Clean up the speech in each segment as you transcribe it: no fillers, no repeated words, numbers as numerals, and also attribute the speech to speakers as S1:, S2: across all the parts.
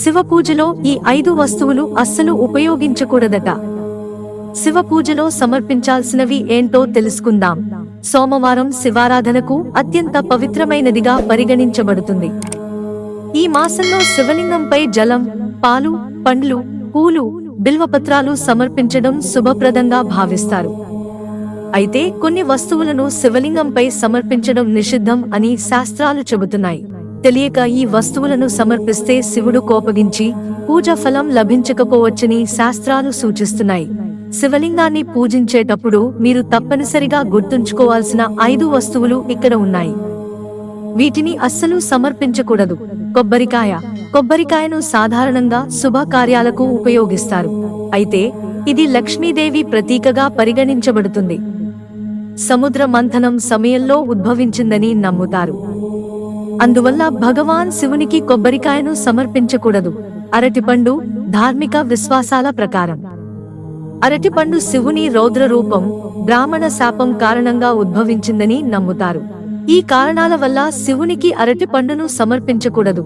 S1: శివ పూజలో ఈ 5 వస్తువులు అస్సలు ఉపయోగించకూడదట. శివ పూజలో సమర్పించాల్సినవి ఏంటో తెలుసుకుందాం. సోమవారం శివారాధనకు అత్యంత పవిత్రమైనదిగా పరిగణించబడుతుంది. ఈ మాసంలో శివలింగంపై జలం, పాలు, పండ్లు, పూలు, బిల్వపత్రాలు సమర్పించడం శుభప్రదంగా భావిస్తారు. అయితే కొన్ని వస్తువులను శివలింగంపై సమర్పించడం నిషిద్ధం అని శాస్త్రాలు చెబుతున్నాయి. తెలియక ఈ వస్తువులను సమర్పిస్తే శివుడు కోపగించి పూజ ఫలం లభించకపోవచ్చని శాస్త్రాలు సూచిస్తున్నాయి. శివలింగాన్ని పూజించేటప్పుడు మీరు తప్పనిసరిగా గుర్తుంచుకోవాల్సిన 5 వస్తువులు ఇక్కడ ఉన్నాయి. వీటిని అస్సలు సమర్పించకూడదు. కొబ్బరికాయ. కొబ్బరికాయను సాధారణంగా శుభకార్యాలకు ఉపయోగిస్తారు. అయితే ఇది లక్ష్మీదేవి ప్రతీకగా పరిగణించబడుతుంది. సముద్ర మంథనం సమయంలో ఉద్భవించిందని నమ్ముతారు. అందువల్ల భగవాన్ శివునికి కొబ్బరికాయను సమర్పించకూడదు. అరటిపండు. ధార్మిక విశ్వాసాల ప్రకారం అరటిపండు శివుని రౌద్ర రూపం, బ్రాహ్మణ శాపం కారణంగా ఉద్భవించిందని నమ్ముతారు. ఈ కారణాల వల్ల శివునికి అరటిపండును సమర్పించకూడదు.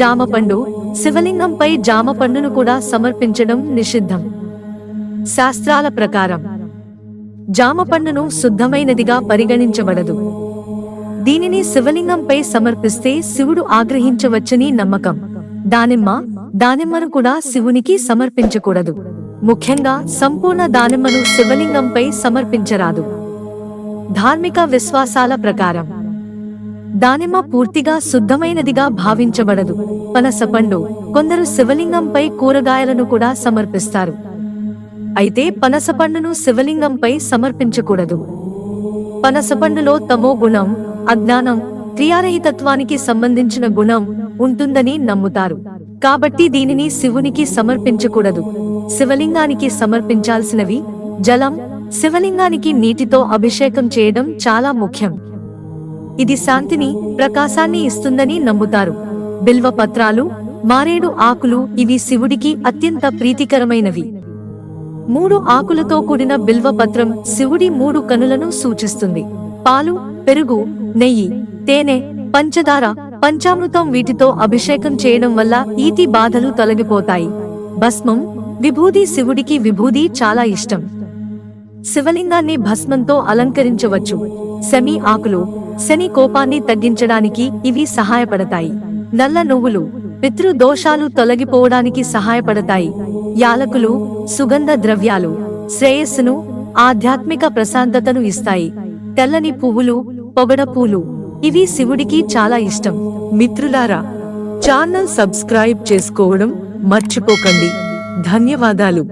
S1: జామపండు. శివలింగంపై జామపండును కూడా సమర్పించడం నిషిద్ధం. శాస్త్రాల ప్రకారం జామపండును శుద్ధమైనదిగా పరిగణించబడదు. దీనిని శివలింగంపై సమర్పిస్తే శివుడు ఆగ్రహించవచ్చని నమ్మకం. దానిమ్మ. దానిమ్మను కూడా శివునికి సమర్పించకూడదు. ముఖ్యంగా సంపూర్ణ దానిమ్మను శివలింగంపై సమర్పించరాదు. ధార్మిక విశ్వాసాల ప్రకారం దానిమ్మ పూర్తిగా శుద్ధమైనదిగా భావించబడదు. పనసపండు. కొందరు శివలింగంపై కూరగాయలను కూడా సమర్పిస్తారు. అయితే పనసపండును శివలింగంపై సమర్పించకూడదు. పనసపండులో తమో గుణం, అజ్ఞానం, క్రియారహితత్వానికి సంబంధించిన గుణం ఉంటుందని నమ్ముతారు. కాబట్టి దీనిని శివునికి సమర్పించకూడదు. శివలింగానికి సమర్పించాల్సినవి జలం. శివలింగానికి నీటితో అభిషేకం చేయడం చాలా ముఖ్యం. ఇది శాంతిని, ప్రకాశాన్ని ఇస్తుందని నమ్ముతారు. బిల్వపత్రాలు, మారేడు ఆకులు. ఇవి శివుడికి అత్యంత ప్రీతికరమైనవి. 3 ఆకులతో కూడిన బిల్వపత్రం శివుడి 3 కనులను సూచిస్తుంది. పాలు, పెరుగు, నెయ్యి, తేనె, పంచదార, పంచామృతం. వీటితో అభిషేకం చేయడం వల్ల ఈతి బాధలు తొలగిపోతాయి. భస్మం. విభూది. శివుడికి విభూది చాలా ఇష్టం. శివలింగాన్ని భస్మంతో అలంకరించవచ్చు. శమి ఆకులు. శని కోపాన్ని తగ్గించడానికి ఇవి సహాయపడతాయి. నల్ల నువ్వులు. పితృ దోషాలు తొలగిపోవడానికి సహాయపడతాయి. యాలకులు. సుగంధ ద్రవ్యాలు శ్రేయస్సును, ఆధ్యాత్మిక ప్రశాంతతను ఇస్తాయి. తెల్లని పువ్వులు, పొగడ పూలు. ఇవి శివుడికి చాలా ఇష్టం. మిత్రులారా, ఛానల్ సబ్స్క్రైబ్ చేసుకోవడం మర్చిపోకండి. ధన్యవాదాలు.